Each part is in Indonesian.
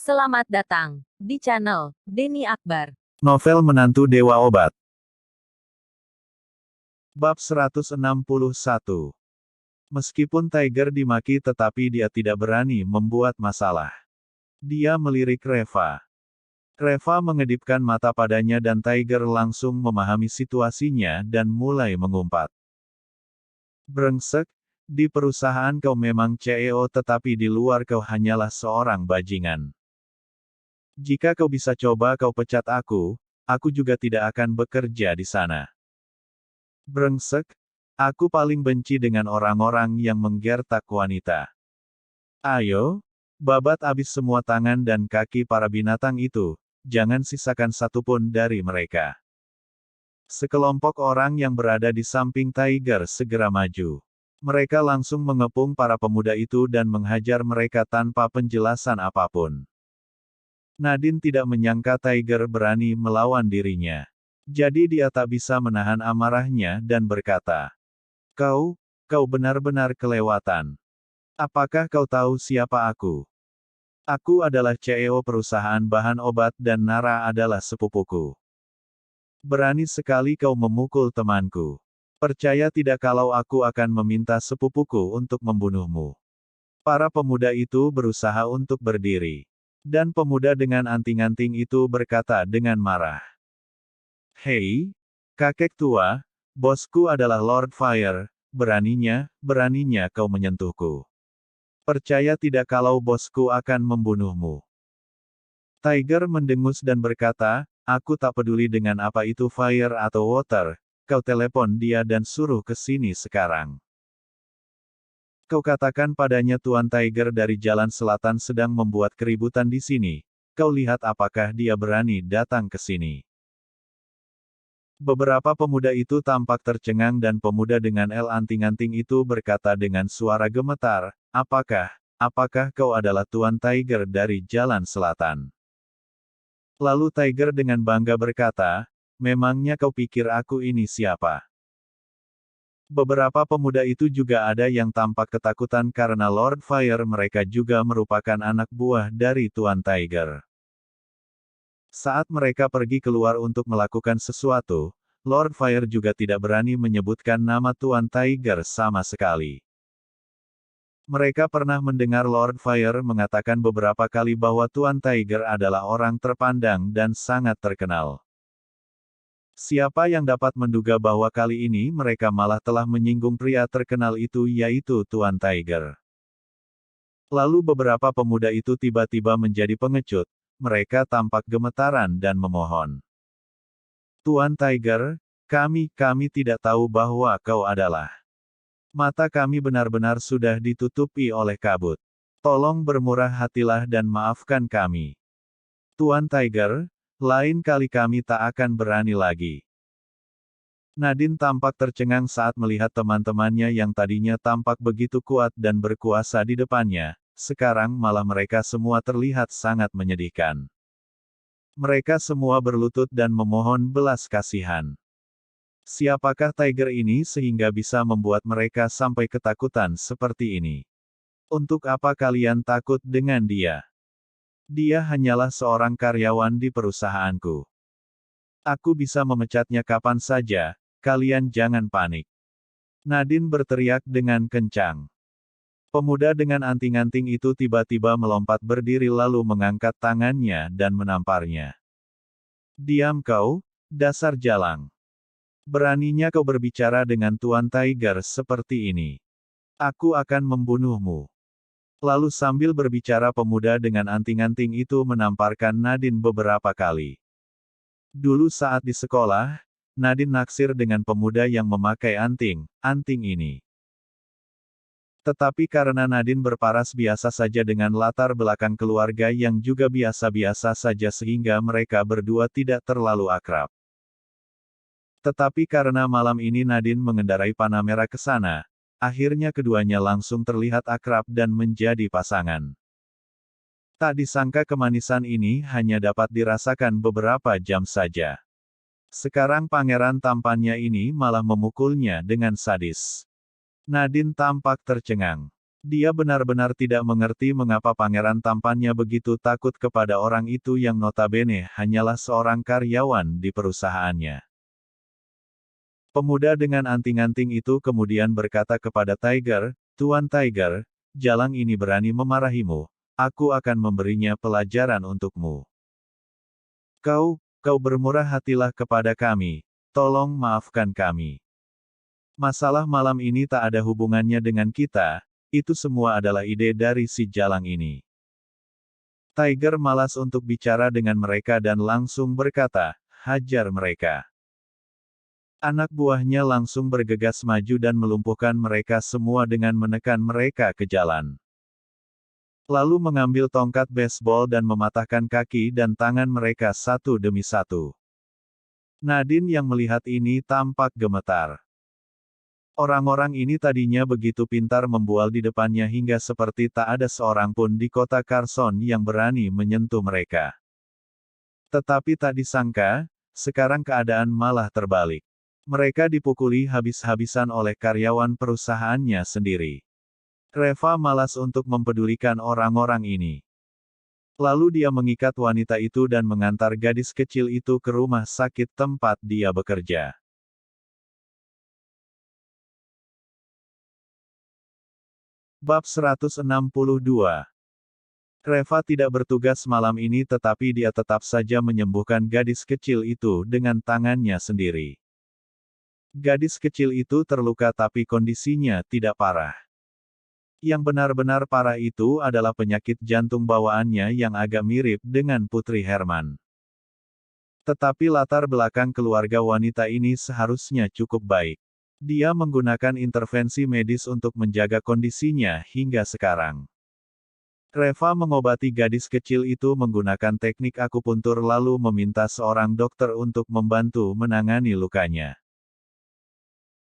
Selamat datang di channel Denny Akbar. Novel Menantu Dewa Obat. Bab 161. Meskipun Tiger dimaki tetapi dia tidak berani membuat masalah. Dia melirik Reva. Reva mengedipkan mata padanya dan Tiger langsung memahami situasinya dan mulai mengumpat. Brengsek, di perusahaan kau memang CEO tetapi di luar kau hanyalah seorang bajingan. Jika kau bisa coba kau pecat aku juga tidak akan bekerja di sana. Brengsek, aku paling benci dengan orang-orang yang menggertak wanita. Ayo, babat habis semua tangan dan kaki para binatang itu, jangan sisakan satupun dari mereka. Sekelompok orang yang berada di samping Tiger segera maju. Mereka langsung mengepung para pemuda itu dan menghajar mereka tanpa penjelasan apapun. Nadine tidak menyangka Tiger berani melawan dirinya. Jadi dia tak bisa menahan amarahnya dan berkata, Kau benar-benar kelewatan. Apakah kau tahu siapa aku? Aku adalah CEO perusahaan bahan obat dan Nara adalah sepupuku. Berani sekali kau memukul temanku. Percaya tidak kalau aku akan meminta sepupuku untuk membunuhmu. Para pemuda itu berusaha untuk berdiri. Dan pemuda dengan anting-anting itu berkata dengan marah. Hei, kakek tua, bosku adalah Lord Fire, beraninya kau menyentuhku. Percaya tidak kalau bosku akan membunuhmu. Tiger mendengus dan berkata, aku tak peduli dengan apa itu Fire atau Water, kau telepon dia dan suruh ke sini sekarang. Kau katakan padanya Tuan Tiger dari Jalan Selatan sedang membuat keributan di sini. Kau lihat apakah dia berani datang ke sini. Beberapa pemuda itu tampak tercengang dan pemuda dengan anting-anting itu berkata dengan suara gemetar, apakah kau adalah Tuan Tiger dari Jalan Selatan? Lalu Tiger dengan bangga berkata, memangnya kau pikir aku ini siapa? Beberapa pemuda itu juga ada yang tampak ketakutan karena Lord Fire mereka juga merupakan anak buah dari Tuan Tiger. Saat mereka pergi keluar untuk melakukan sesuatu, Lord Fire juga tidak berani menyebutkan nama Tuan Tiger sama sekali. Mereka pernah mendengar Lord Fire mengatakan beberapa kali bahwa Tuan Tiger adalah orang terpandang dan sangat terkenal. Siapa yang dapat menduga bahwa kali ini mereka malah telah menyinggung pria terkenal itu yaitu Tuan Tiger. Lalu beberapa pemuda itu tiba-tiba menjadi pengecut, mereka tampak gemetaran dan memohon. Tuan Tiger, kami tidak tahu bahwa kau adalah. Mata kami benar-benar sudah ditutupi oleh kabut. Tolong bermurah hatilah dan maafkan kami. Tuan Tiger, lain kali kami tak akan berani lagi. Nadine tampak tercengang saat melihat teman-temannya yang tadinya tampak begitu kuat dan berkuasa di depannya, sekarang malah mereka semua terlihat sangat menyedihkan. Mereka semua berlutut dan memohon belas kasihan. Siapakah Tiger ini sehingga bisa membuat mereka sampai ketakutan seperti ini? Untuk apa kalian takut dengan dia? Dia hanyalah seorang karyawan di perusahaanku. Aku bisa memecatnya kapan saja, kalian jangan panik. Nadine berteriak dengan kencang. Pemuda dengan anting-anting itu tiba-tiba melompat berdiri lalu mengangkat tangannya dan menamparnya. Diam kau, dasar jalang. Beraninya kau berbicara dengan Tuan Tiger seperti ini. Aku akan membunuhmu. Lalu sambil berbicara pemuda dengan anting-anting itu menamparkan Nadine beberapa kali. Dulu saat di sekolah, Nadine naksir dengan pemuda yang memakai anting ini. Tetapi karena Nadine berparas biasa saja dengan latar belakang keluarga yang juga biasa-biasa saja sehingga mereka berdua tidak terlalu akrab. Tetapi karena malam ini Nadine mengendarai Panamera ke sana, akhirnya keduanya langsung terlihat akrab dan menjadi pasangan. Tak disangka kemanisan ini hanya dapat dirasakan beberapa jam saja. Sekarang pangeran tampannya ini malah memukulnya dengan sadis. Nadine tampak tercengang. Dia benar-benar tidak mengerti mengapa pangeran tampannya begitu takut kepada orang itu yang notabene hanyalah seorang karyawan di perusahaannya. Pemuda dengan anting-anting itu kemudian berkata kepada Tiger, "Tuan Tiger, Jalang ini berani memarahimu. Aku akan memberinya pelajaran untukmu. Kau bermurah hatilah kepada kami. Tolong maafkan kami. Masalah malam ini tak ada hubungannya dengan kita, itu semua adalah ide dari si Jalang ini." Tiger malas untuk bicara dengan mereka dan langsung berkata, "Hajar mereka." Anak buahnya langsung bergegas maju dan melumpuhkan mereka semua dengan menekan mereka ke jalan. Lalu mengambil tongkat baseball dan mematahkan kaki dan tangan mereka satu demi satu. Nadine yang melihat ini tampak gemetar. Orang-orang ini tadinya begitu pintar membual di depannya hingga seperti tak ada seorang pun di kota Carson yang berani menyentuh mereka. Tetapi tak disangka, sekarang keadaan malah terbalik. Mereka dipukuli habis-habisan oleh karyawan perusahaannya sendiri. Reva malas untuk mempedulikan orang-orang ini. Lalu dia mengikat wanita itu dan mengantar gadis kecil itu ke rumah sakit tempat dia bekerja. Bab 162. Reva tidak bertugas malam ini tetapi dia tetap saja menyembuhkan gadis kecil itu dengan tangannya sendiri. Gadis kecil itu terluka tapi kondisinya tidak parah. Yang benar-benar parah itu adalah penyakit jantung bawaannya yang agak mirip dengan Putri Herman. Tetapi latar belakang keluarga wanita ini seharusnya cukup baik. Dia menggunakan intervensi medis untuk menjaga kondisinya hingga sekarang. Reva mengobati gadis kecil itu menggunakan teknik akupuntur lalu meminta seorang dokter untuk membantu menangani lukanya.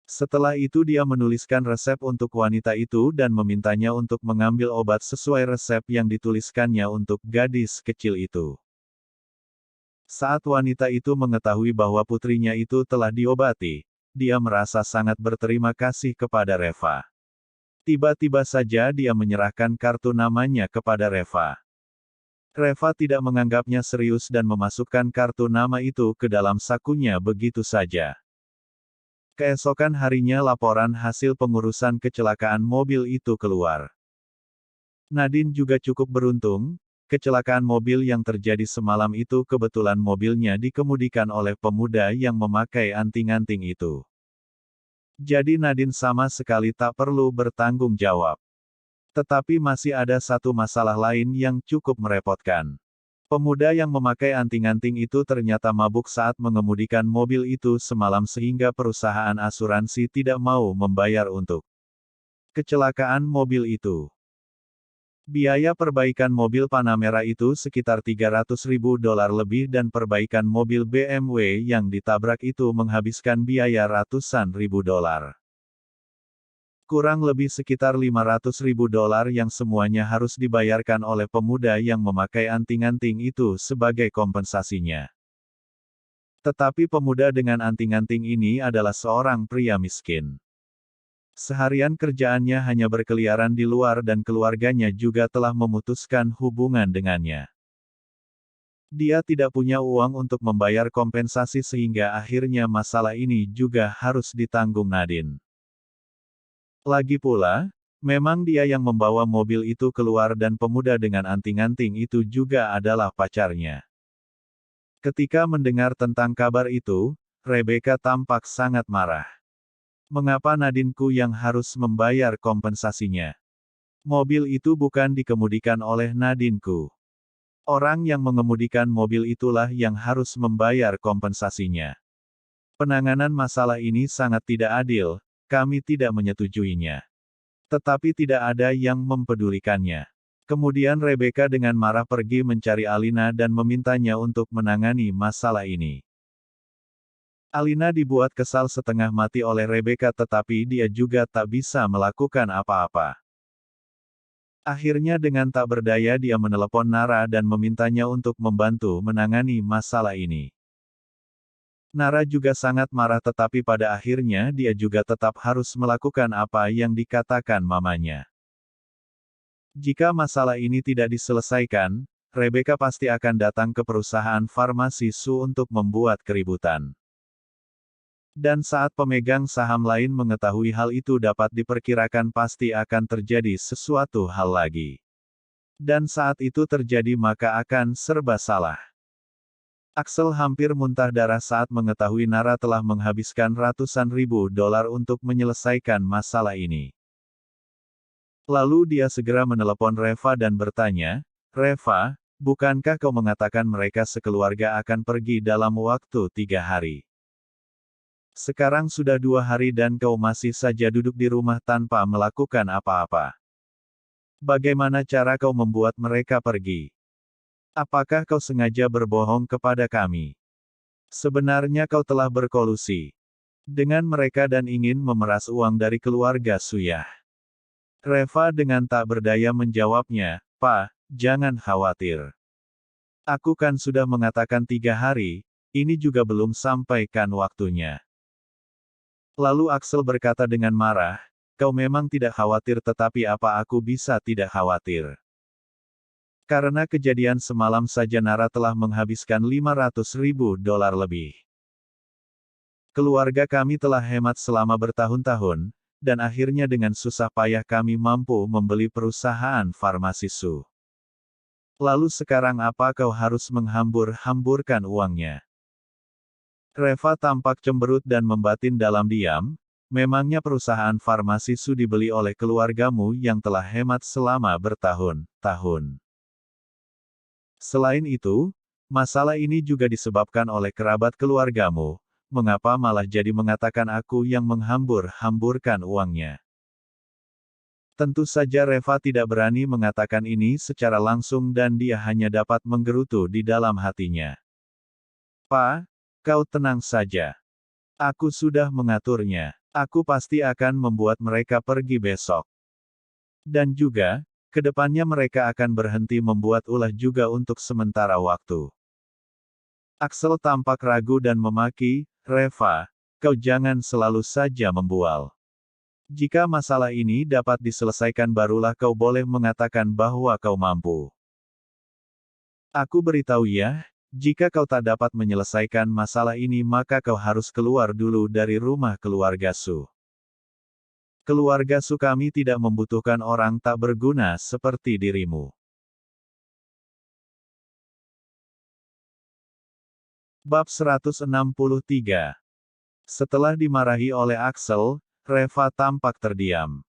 Setelah itu dia menuliskan resep untuk wanita itu dan memintanya untuk mengambil obat sesuai resep yang dituliskannya untuk gadis kecil itu. Saat wanita itu mengetahui bahwa putrinya itu telah diobati, dia merasa sangat berterima kasih kepada Reva. Tiba-tiba saja dia menyerahkan kartu namanya kepada Reva. Reva tidak menganggapnya serius dan memasukkan kartu nama itu ke dalam sakunya begitu saja. Keesokan harinya laporan hasil pengurusan kecelakaan mobil itu keluar. Nadine juga cukup beruntung, kecelakaan mobil yang terjadi semalam itu kebetulan mobilnya dikemudikan oleh pemuda yang memakai anting-anting itu. Jadi Nadine sama sekali tak perlu bertanggung jawab. Tetapi masih ada satu masalah lain yang cukup merepotkan. Pemuda yang memakai anting-anting itu ternyata mabuk saat mengemudikan mobil itu semalam sehingga perusahaan asuransi tidak mau membayar untuk kecelakaan mobil itu. Biaya perbaikan mobil Panamera itu sekitar $300.000 lebih dan perbaikan mobil BMW yang ditabrak itu menghabiskan biaya ratusan ribu dolar. Kurang lebih sekitar $500.000 yang semuanya harus dibayarkan oleh pemuda yang memakai anting-anting itu sebagai kompensasinya. Tetapi pemuda dengan anting-anting ini adalah seorang pria miskin. Seharian kerjaannya hanya berkeliaran di luar dan keluarganya juga telah memutuskan hubungan dengannya. Dia tidak punya uang untuk membayar kompensasi sehingga akhirnya masalah ini juga harus ditanggung Nadine. Lagi pula, memang dia yang membawa mobil itu keluar dan pemuda dengan anting-anting itu juga adalah pacarnya. Ketika mendengar tentang kabar itu, Rebecca tampak sangat marah. Mengapa Nadine-ku yang harus membayar kompensasinya? Mobil itu bukan dikemudikan oleh Nadine-ku. Orang yang mengemudikan mobil itulah yang harus membayar kompensasinya. Penanganan masalah ini sangat tidak adil. Kami tidak menyetujuinya. Tetapi tidak ada yang mempedulikannya. Kemudian Rebecca dengan marah pergi mencari Alina dan memintanya untuk menangani masalah ini. Alina dibuat kesal setengah mati oleh Rebecca tetapi dia juga tak bisa melakukan apa-apa. Akhirnya dengan tak berdaya dia menelepon Nara dan memintanya untuk membantu menangani masalah ini. Nara juga sangat marah tetapi pada akhirnya dia juga tetap harus melakukan apa yang dikatakan mamanya. Jika masalah ini tidak diselesaikan, Rebecca pasti akan datang ke perusahaan farmasi Su untuk membuat keributan. Dan saat pemegang saham lain mengetahui hal itu dapat diperkirakan pasti akan terjadi sesuatu hal lagi. Dan saat itu terjadi maka akan serba salah. Axel hampir muntah darah saat mengetahui Nara telah menghabiskan ratusan ribu dolar untuk menyelesaikan masalah ini. Lalu dia segera menelepon Reva dan bertanya, "Reva, bukankah kau mengatakan mereka sekeluarga akan pergi dalam waktu 3 hari? Sekarang sudah 2 hari dan kau masih saja duduk di rumah tanpa melakukan apa-apa. Bagaimana cara kau membuat mereka pergi? Apakah kau sengaja berbohong kepada kami? Sebenarnya kau telah berkolusi dengan mereka dan ingin memeras uang dari keluarga Suyah." Reva dengan tak berdaya menjawabnya, "Pak, jangan khawatir. Aku kan sudah mengatakan 3 hari, ini juga belum sampaikan waktunya." Lalu Axel berkata dengan marah, "Kau memang tidak khawatir tetapi apa aku bisa tidak khawatir? Karena kejadian semalam saja Nara telah menghabiskan 500 ribu dolar lebih. Keluarga kami telah hemat selama bertahun-tahun, dan akhirnya dengan susah payah kami mampu membeli perusahaan farmasi Su. Lalu sekarang apa kau harus menghambur-hamburkan uangnya?" Reva tampak cemberut dan membatin dalam diam, "Memangnya perusahaan farmasi Su dibeli oleh keluargamu yang telah hemat selama bertahun-tahun. Selain itu, masalah ini juga disebabkan oleh kerabat keluargamu, mengapa malah jadi mengatakan aku yang menghambur-hamburkan uangnya?" Tentu saja Reva tidak berani mengatakan ini secara langsung dan dia hanya dapat menggerutu di dalam hatinya. "Pak, kau tenang saja. Aku sudah mengaturnya. Aku pasti akan membuat mereka pergi besok. Dan juga, kedepannya mereka akan berhenti membuat ulah juga untuk sementara waktu." Axel tampak ragu dan memaki, "Reva, kau jangan selalu saja membual. Jika masalah ini dapat diselesaikan barulah kau boleh mengatakan bahwa kau mampu. Aku beritahu ya, jika kau tak dapat menyelesaikan masalah ini maka kau harus keluar dulu dari rumah keluarga Su. Keluarga Su kami tidak membutuhkan orang tak berguna seperti dirimu." Bab 163. Setelah dimarahi oleh Axel, Reva tampak terdiam.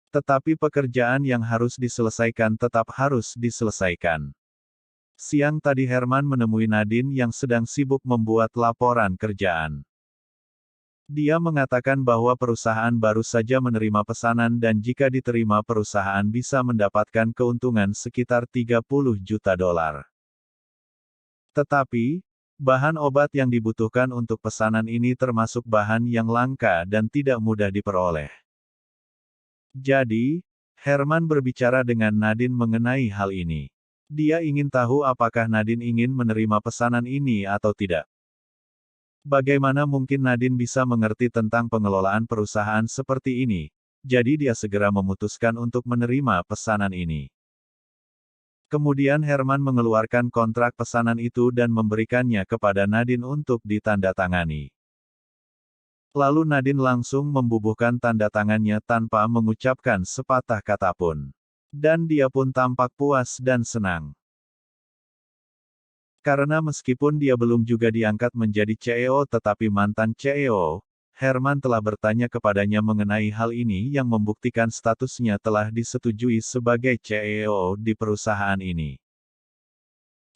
Tetapi pekerjaan yang harus diselesaikan tetap harus diselesaikan. Siang tadi Herman menemui Nadine yang sedang sibuk membuat laporan kerjaan. Dia mengatakan bahwa perusahaan baru saja menerima pesanan dan jika diterima perusahaan bisa mendapatkan keuntungan sekitar 30 juta dolar. Tetapi, bahan obat yang dibutuhkan untuk pesanan ini termasuk bahan yang langka dan tidak mudah diperoleh. Jadi, Herman berbicara dengan Nadine mengenai hal ini. Dia ingin tahu apakah Nadine ingin menerima pesanan ini atau tidak. Bagaimana mungkin Nadine bisa mengerti tentang pengelolaan perusahaan seperti ini, jadi dia segera memutuskan untuk menerima pesanan ini. Kemudian Herman mengeluarkan kontrak pesanan itu dan memberikannya kepada Nadine untuk ditandatangani. Lalu Nadine langsung membubuhkan tanda tangannya tanpa mengucapkan sepatah kata pun. Dan dia pun tampak puas dan senang. Karena meskipun dia belum juga diangkat menjadi CEO tetapi mantan CEO, Herman telah bertanya kepadanya mengenai hal ini yang membuktikan statusnya telah disetujui sebagai CEO di perusahaan ini.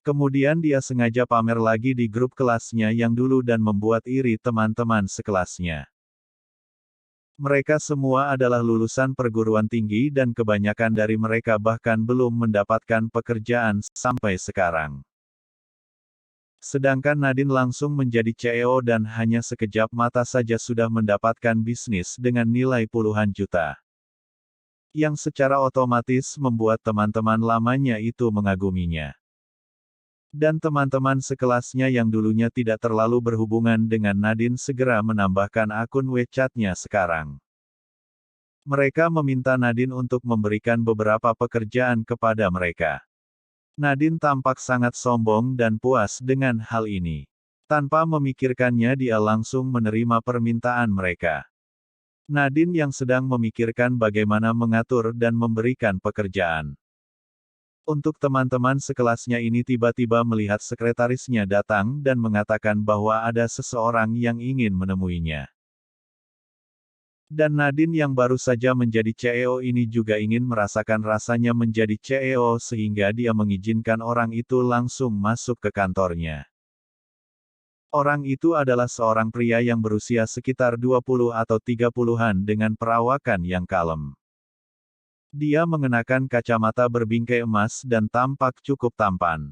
Kemudian dia sengaja pamer lagi di grup kelasnya yang dulu dan membuat iri teman-teman sekelasnya. Mereka semua adalah lulusan perguruan tinggi dan kebanyakan dari mereka bahkan belum mendapatkan pekerjaan sampai sekarang. Sedangkan Nadine langsung menjadi CEO dan hanya sekejap mata saja sudah mendapatkan bisnis dengan nilai puluhan juta. Yang secara otomatis membuat teman-teman lamanya itu mengaguminya. Dan teman-teman sekelasnya yang dulunya tidak terlalu berhubungan dengan Nadine segera menambahkan akun WeChat-nya sekarang. Mereka meminta Nadine untuk memberikan beberapa pekerjaan kepada mereka. Nadine tampak sangat sombong dan puas dengan hal ini. Tanpa memikirkannya, dia langsung menerima permintaan mereka. Nadine yang sedang memikirkan bagaimana mengatur dan memberikan pekerjaan untuk teman-teman sekelasnya ini tiba-tiba melihat sekretarisnya datang dan mengatakan bahwa ada seseorang yang ingin menemuinya. Dan Nadine yang baru saja menjadi CEO ini juga ingin merasakan rasanya menjadi CEO sehingga dia mengizinkan orang itu langsung masuk ke kantornya. Orang itu adalah seorang pria yang berusia sekitar 20 atau 30-an dengan perawakan yang kalem. Dia mengenakan kacamata berbingkai emas dan tampak cukup tampan.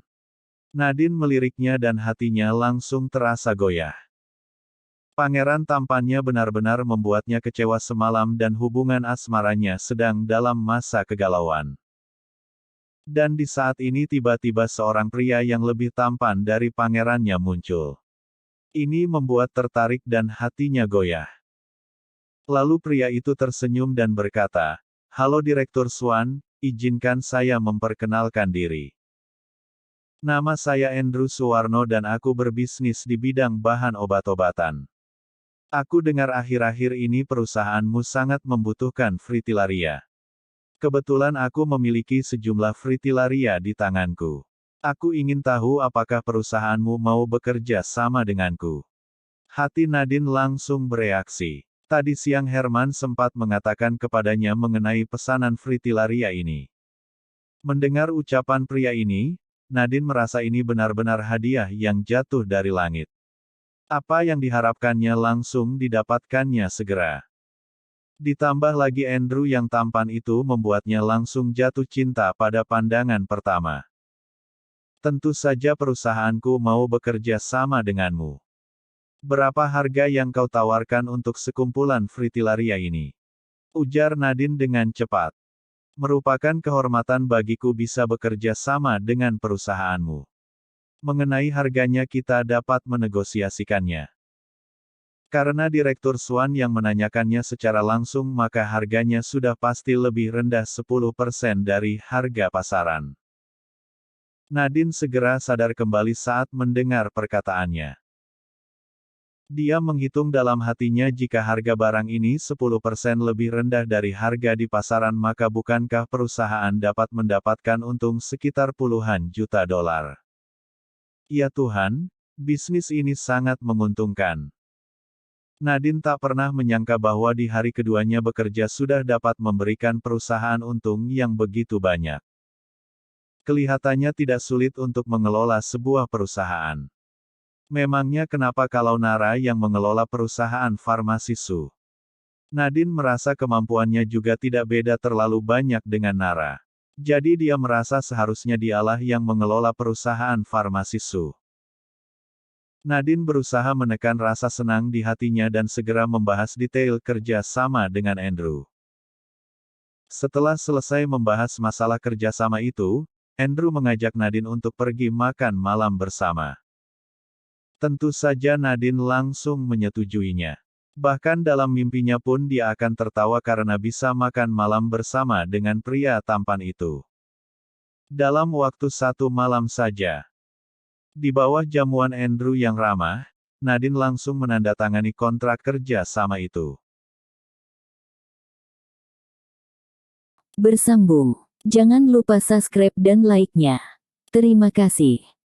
Nadine meliriknya dan hatinya langsung terasa goyah. Pangeran tampannya benar-benar membuatnya kecewa semalam dan hubungan asmaranya sedang dalam masa kegalauan. Dan di saat ini tiba-tiba seorang pria yang lebih tampan dari pangerannya muncul. Ini membuat tertarik dan hatinya goyah. Lalu pria itu tersenyum dan berkata, "Halo Direktur Swan, izinkan saya memperkenalkan diri. Nama saya Andrew Suwarno dan aku berbisnis di bidang bahan obat-obatan. Aku dengar akhir-akhir ini perusahaanmu sangat membutuhkan fritillaria. Kebetulan aku memiliki sejumlah fritillaria di tanganku. Aku ingin tahu apakah perusahaanmu mau bekerja sama denganku." Hati Nadine langsung bereaksi. Tadi siang Herman sempat mengatakan kepadanya mengenai pesanan fritillaria ini. Mendengar ucapan pria ini, Nadine merasa ini benar-benar hadiah yang jatuh dari langit. Apa yang diharapkannya langsung didapatkannya segera. Ditambah lagi Andrew yang tampan itu membuatnya langsung jatuh cinta pada pandangan pertama. Tentu saja perusahaanku mau bekerja sama denganmu. Berapa harga yang kau tawarkan untuk sekumpulan fritillaria ini? Ujar Nadine dengan cepat. Merupakan kehormatan bagiku bisa bekerja sama dengan perusahaanmu. Mengenai harganya kita dapat menegosiasikannya. Karena Direktur Swan yang menanyakannya secara langsung maka harganya sudah pasti lebih rendah 10% dari harga pasaran. Nadine segera sadar kembali saat mendengar perkataannya. Dia menghitung dalam hatinya jika harga barang ini 10% lebih rendah dari harga di pasaran maka bukankah perusahaan dapat mendapatkan untung sekitar puluhan juta dolar. Ya Tuhan, bisnis ini sangat menguntungkan. Nadine tak pernah menyangka bahwa di hari keduanya bekerja sudah dapat memberikan perusahaan untung yang begitu banyak. Kelihatannya tidak sulit untuk mengelola sebuah perusahaan. Memangnya kenapa kalau Nara yang mengelola perusahaan farmasi Su? Nadine merasa kemampuannya juga tidak beda terlalu banyak dengan Nara. Jadi dia merasa seharusnya dialah yang mengelola perusahaan farmasi Su. Nadine berusaha menekan rasa senang di hatinya dan segera membahas detail kerja sama dengan Andrew. Setelah selesai membahas masalah kerjasama itu, Andrew mengajak Nadine untuk pergi makan malam bersama. Tentu saja Nadine langsung menyetujuinya. Bahkan dalam mimpinya pun dia akan tertawa karena bisa makan malam bersama dengan pria tampan itu. Dalam waktu satu malam saja. Di bawah jamuan Andrew yang ramah, Nadine langsung menandatangani kontrak kerja sama itu. Bersambung. Jangan lupa subscribe dan like-nya. Terima kasih.